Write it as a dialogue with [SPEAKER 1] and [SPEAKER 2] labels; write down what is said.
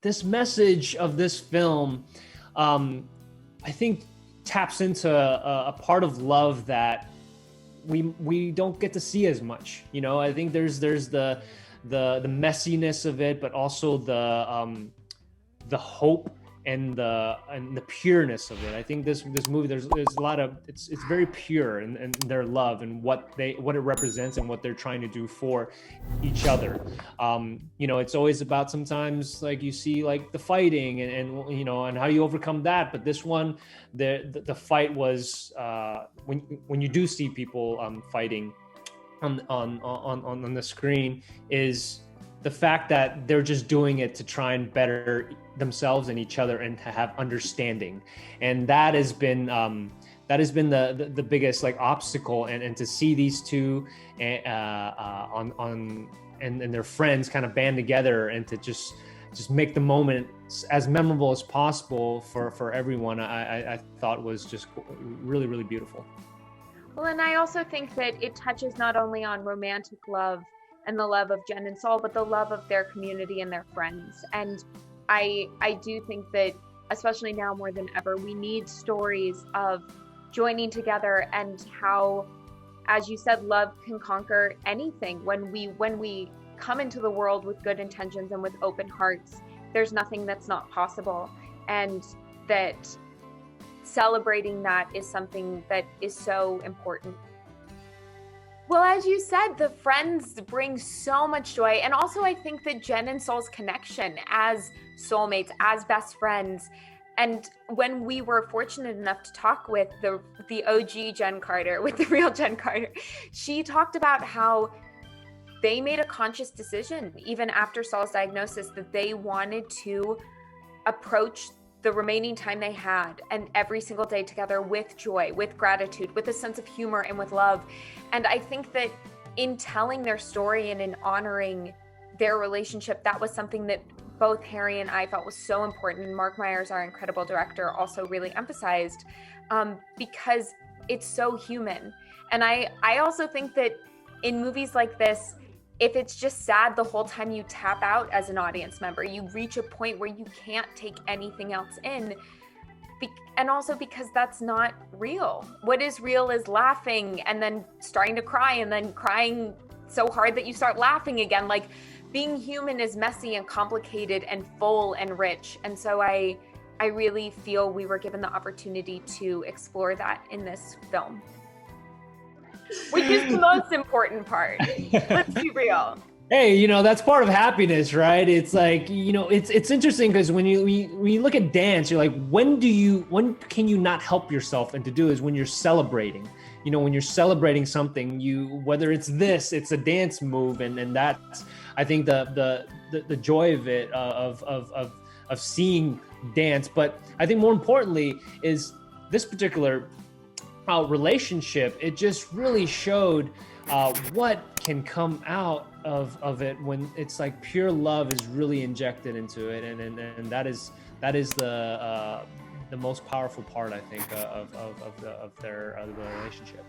[SPEAKER 1] this message of this film, I think taps into a part of love that we don't get to see as much. You know, I think there's the messiness of it, but also the hope and the pureness of it. I think this movie, there's a lot of, it's very pure in their love and what it represents and what they're trying to do for each other. You know, it's always about, sometimes like you see like the fighting and you know, and how you overcome that. But this one, the fight was when you do see people fighting on the screen, is the fact that they're just doing it to try and better themselves and each other and to have understanding. And that has been the biggest like obstacle, and to see these two and their friends kind of band together and to just make the moment as memorable as possible for everyone, I thought was just really, really beautiful.
[SPEAKER 2] Well, and I also think that it touches not only on romantic love and the love of Jenn and Sol, but the love of their community and their friends. And I do think that, especially now more than ever, we need stories of joining together and how, as you said, love can conquer anything. When we come into the world with good intentions and with open hearts, there's nothing that's not possible. And that celebrating that is something that is so important. Well, as you said, the friends bring so much joy. And also I think that Jenn and Sol's connection as soulmates, as best friends, and when we were fortunate enough to talk with the OG Jenn Carter, with the real Jenn Carter, she talked about how they made a conscious decision, even after Sol's diagnosis, that they wanted to approach the remaining time they had and every single day together with joy, with gratitude, with a sense of humor, and with love. And I think that in telling their story and in honoring their relationship, that was something that both Harry and I felt was so important. And Mark Myers, our incredible director, also really emphasized, because it's so human. And I also think that in movies like this, if it's just sad the whole time, you tap out as an audience member. You reach a point where you can't take anything else in. And also because that's not real. What is real is laughing and then starting to cry and then crying so hard that you start laughing again. Like, being human is messy and complicated and full and rich. And so I really feel we were given the opportunity to explore that in this film. Which is the most important part. Let's be real.
[SPEAKER 1] Hey, you know, that's part of happiness, right? It's like, you know, it's interesting because when you look at dance, you're like, when can you not help yourself? And to do is when you're celebrating. You know, when you're celebrating something, whether it's a dance move, and that's, I think the joy of it, of seeing dance. But I think more importantly is this particular relationship. It just really showed what can come out of it when it's like pure love is really injected into it, and that is the most powerful part, I think, of their relationship.